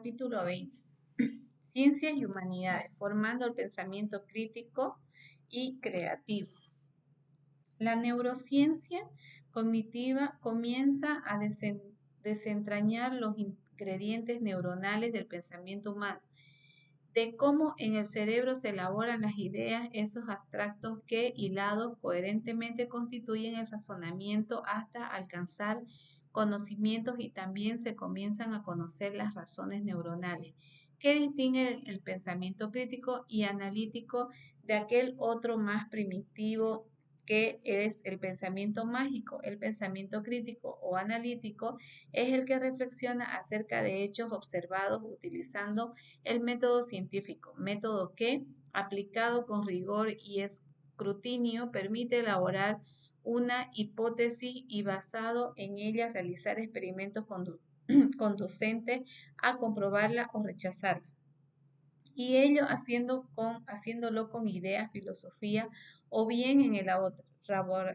Capítulo 20. Ciencias y humanidades, formando el pensamiento crítico y creativo. La neurociencia cognitiva comienza a desentrañar los ingredientes neuronales del pensamiento humano, de cómo en el cerebro se elaboran las ideas, esos abstractos que, hilados coherentemente, constituyen el razonamiento hasta alcanzar conocimientos, y también se comienzan a conocer las razones neuronales que distinguen el pensamiento crítico y analítico de aquel otro más primitivo que es el pensamiento mágico. El pensamiento crítico o analítico es el que reflexiona acerca de hechos observados utilizando el método científico, método que, aplicado con rigor y escrutinio, permite elaborar una hipótesis y, basado en ella, realizar experimentos conducentes a comprobarla o rechazarla. Y ello haciéndolo con ideas, filosofía o bien en el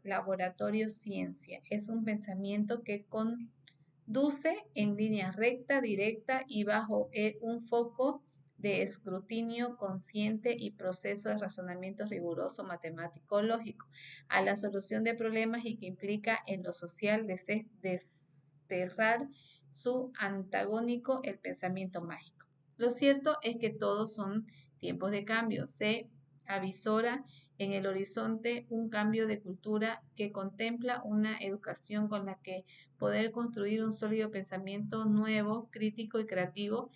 laboratorio ciencia. Es un pensamiento que conduce en línea recta, directa y bajo un foco de escrutinio consciente y proceso de razonamiento riguroso, matemático, lógico, a la solución de problemas, y que implica en lo social desterrar su antagónico, el pensamiento mágico. Lo cierto es que todos son tiempos de cambio. Se avisora en el horizonte un cambio de cultura que contempla una educación con la que poder construir un sólido pensamiento nuevo, crítico y creativo,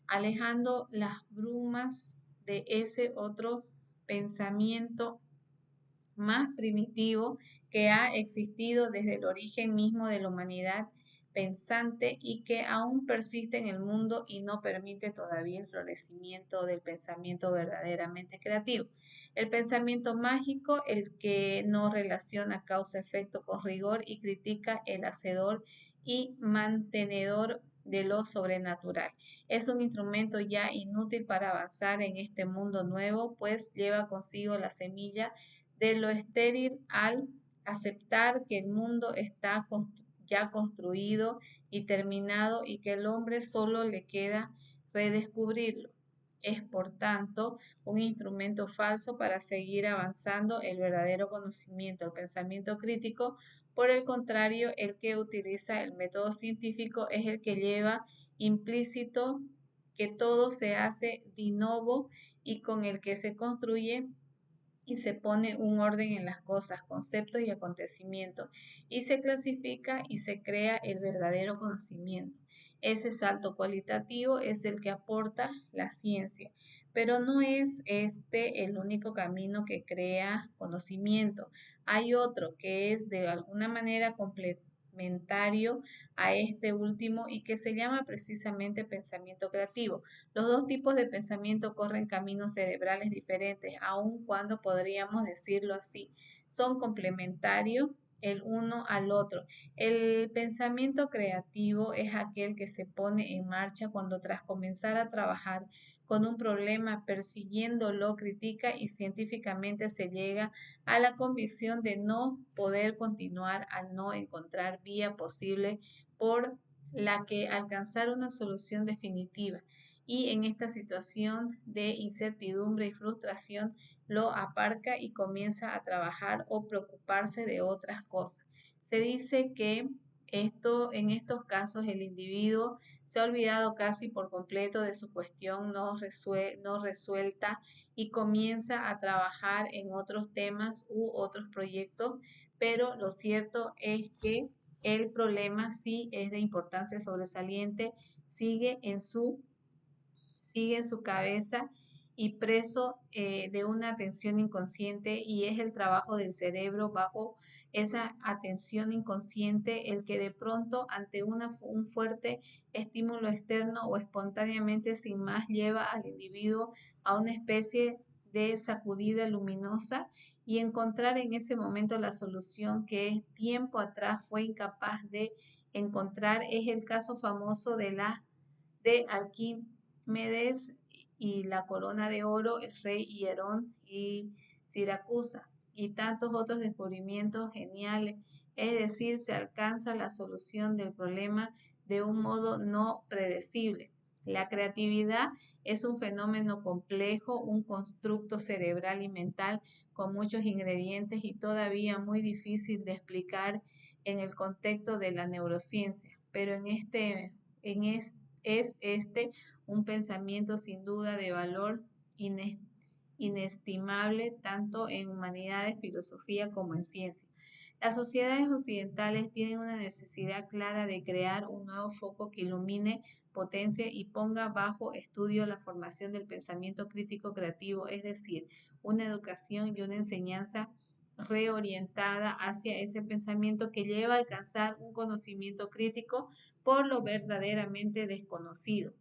alejando las brumas de ese otro pensamiento más primitivo que ha existido desde el origen mismo de la humanidad pensante y que aún persiste en el mundo y no permite todavía el florecimiento del pensamiento verdaderamente creativo. El pensamiento mágico, el que no relaciona causa-efecto con rigor y critica el hacedor y mantenedor de lo sobrenatural. Es un instrumento ya inútil para avanzar en este mundo nuevo, pues lleva consigo la semilla de lo estéril al aceptar que el mundo está ya construido y terminado y que el hombre solo le queda redescubrirlo. Es, por tanto, un instrumento falso para seguir avanzando el verdadero conocimiento. El pensamiento crítico, por el contrario, el que utiliza el método científico, es el que lleva implícito que todo se hace de novo y con el que se construye y se pone un orden en las cosas, conceptos y acontecimientos, y se clasifica y se crea el verdadero conocimiento. Ese salto cualitativo es el que aporta la ciencia, pero no es este el único camino que crea conocimiento. Hay otro que es de alguna manera complementario a este último y que se llama precisamente pensamiento creativo. Los dos tipos de pensamiento corren caminos cerebrales diferentes, aun cuando podríamos decirlo así. Son complementarios el uno al otro. El pensamiento creativo es aquel que se pone en marcha cuando, tras comenzar a trabajar con un problema, persiguiéndolo, critica y científicamente se llega a la convicción de no poder continuar al no encontrar vía posible por la que alcanzar una solución definitiva. Y en esta situación de incertidumbre y frustración lo aparca y comienza a trabajar o preocuparse de otras cosas. Se dice que en estos casos el individuo se ha olvidado casi por completo de su cuestión no resuelta y comienza a trabajar en otros temas u otros proyectos, pero lo cierto es que el problema sí es de importancia sobresaliente, sigue en su cabeza y preso de una atención inconsciente, y es el trabajo del cerebro bajo esa atención inconsciente el que de pronto, ante un fuerte estímulo externo o espontáneamente sin más, lleva al individuo a una especie de sacudida luminosa y encontrar en ese momento la solución que tiempo atrás fue incapaz de encontrar. Es el caso famoso de Arquímedes y la corona de oro, el rey Hierón y Siracusa, y tantos otros descubrimientos geniales. Es decir, se alcanza la solución del problema de un modo no predecible. La creatividad es un fenómeno complejo, un constructo cerebral y mental con muchos ingredientes y todavía muy difícil de explicar en el contexto de la neurociencia, pero es este un pensamiento sin duda de valor inestimable tanto en humanidades, filosofía como en ciencia. Las sociedades occidentales tienen una necesidad clara de crear un nuevo foco que ilumine, potencie y ponga bajo estudio la formación del pensamiento crítico creativo, es decir, una educación y una enseñanza reorientada hacia ese pensamiento que lleva a alcanzar un conocimiento crítico por lo verdaderamente desconocido,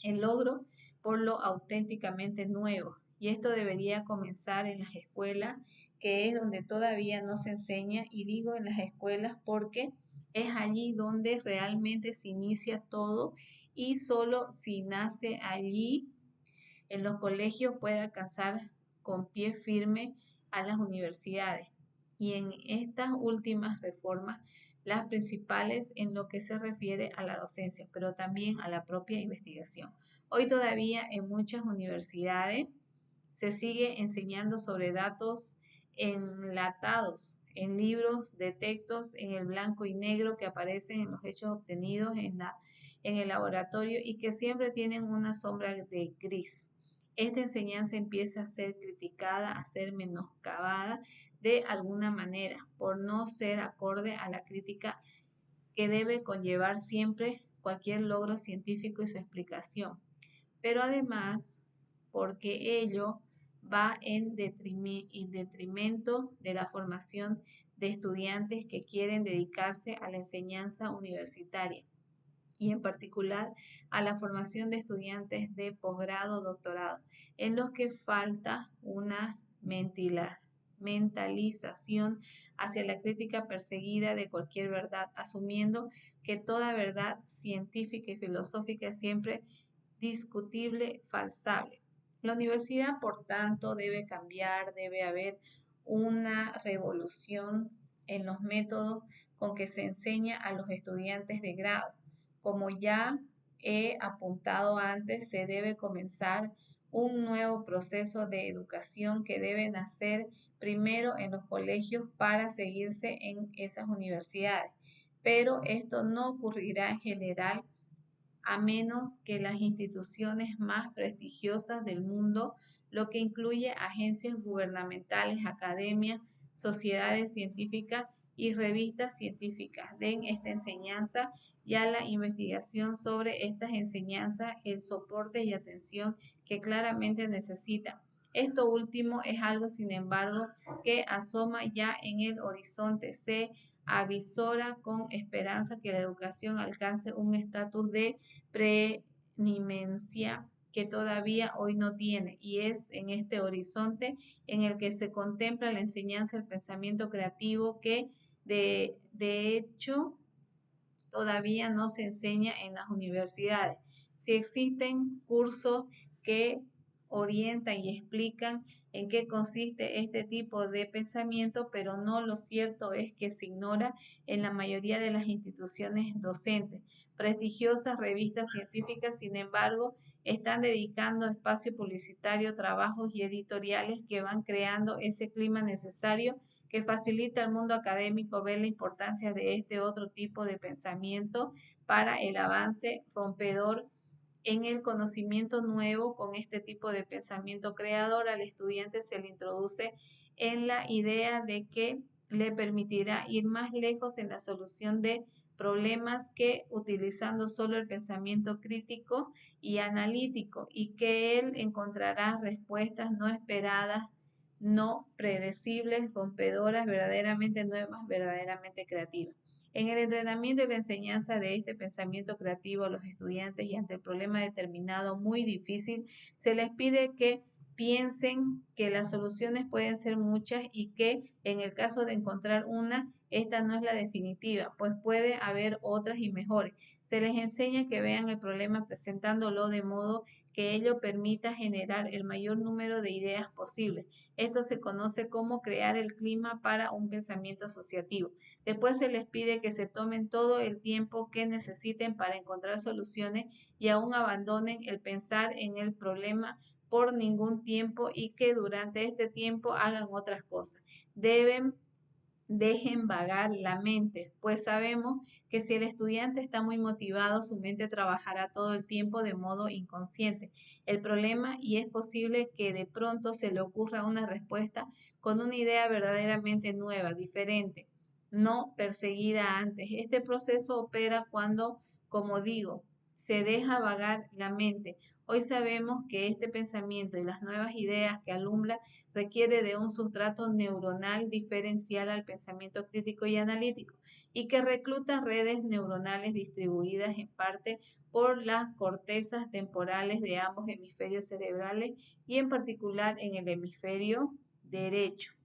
el logro por lo auténticamente nuevo. Y esto debería comenzar en las escuelas, que es donde todavía no se enseña, y digo en las escuelas porque es allí donde realmente se inicia todo y solo si nace allí en los colegios puede alcanzar con pie firme a las universidades. Y en estas últimas reformas, las principales en lo que se refiere a la docencia, pero también a la propia investigación. Hoy todavía en muchas universidades se sigue enseñando sobre datos enlatados en libros de textos en el blanco y negro que aparecen en los hechos obtenidos en el laboratorio y que siempre tienen una sombra de gris. Esta enseñanza empieza a ser criticada, a ser menoscabada de alguna manera por no ser acorde a la crítica que debe conllevar siempre cualquier logro científico y su explicación. Pero además, porque ello va en detrimento de la formación de estudiantes que quieren dedicarse a la enseñanza universitaria y en particular a la formación de estudiantes de posgrado o doctorado, en los que falta una mentalización hacia la crítica perseguida de cualquier verdad, asumiendo que toda verdad científica y filosófica es siempre discutible, falsable. La universidad, por tanto, debe cambiar, debe haber una revolución en los métodos con que se enseña a los estudiantes de grado. Como ya he apuntado antes, se debe comenzar un nuevo proceso de educación que debe nacer primero en los colegios para seguirse en esas universidades. Pero esto no ocurrirá en general a menos que las instituciones más prestigiosas del mundo, lo que incluye agencias gubernamentales, academias, sociedades científicas y revistas científicas, den esta enseñanza y a la investigación sobre estas enseñanzas el soporte y atención que claramente necesitan. Esto último es algo, sin embargo, que asoma ya en el horizonte. Se avisora con esperanza que la educación alcance un estatus de preeminencia que todavía hoy no tiene, y es en este horizonte en el que se contempla la enseñanza del pensamiento creativo que de hecho todavía no se enseña en las universidades. Si existen cursos que orientan y explican en qué consiste este tipo de pensamiento, pero no, lo cierto es que se ignora en la mayoría de las instituciones docentes. Prestigiosas revistas científicas, sin embargo, están dedicando espacio publicitario, trabajos y editoriales que van creando ese clima necesario que facilita al mundo académico ver la importancia de este otro tipo de pensamiento para el avance rompedor en el conocimiento nuevo. Con este tipo de pensamiento creador al estudiante se le introduce en la idea de que le permitirá ir más lejos en la solución de problemas que utilizando solo el pensamiento crítico y analítico, y que él encontrará respuestas no esperadas, no predecibles, rompedoras, verdaderamente nuevas, verdaderamente creativas. En el entrenamiento y la enseñanza de este pensamiento creativo a los estudiantes y ante el problema determinado muy difícil, se les pide que piensen que las soluciones pueden ser muchas y que en el caso de encontrar una, esta no es la definitiva, pues puede haber otras y mejores. Se les enseña que vean el problema presentándolo de modo que ello permita generar el mayor número de ideas posibles. Esto se conoce como crear el clima para un pensamiento asociativo. Después se les pide que se tomen todo el tiempo que necesiten para encontrar soluciones y aún abandonen el pensar en el problema por ningún tiempo y que durante este tiempo hagan otras cosas. Dejen vagar la mente, pues sabemos que si el estudiante está muy motivado, su mente trabajará todo el tiempo de modo inconsciente. El problema y es posible que de pronto se le ocurra una respuesta con una idea verdaderamente nueva, diferente, no perseguida antes. Este proceso opera cuando, como digo, se deja vagar la mente. Hoy sabemos que este pensamiento y las nuevas ideas que alumbra requiere de un sustrato neuronal diferencial al pensamiento crítico y analítico y que recluta redes neuronales distribuidas en parte por las cortezas temporales de ambos hemisferios cerebrales y en particular en el hemisferio derecho.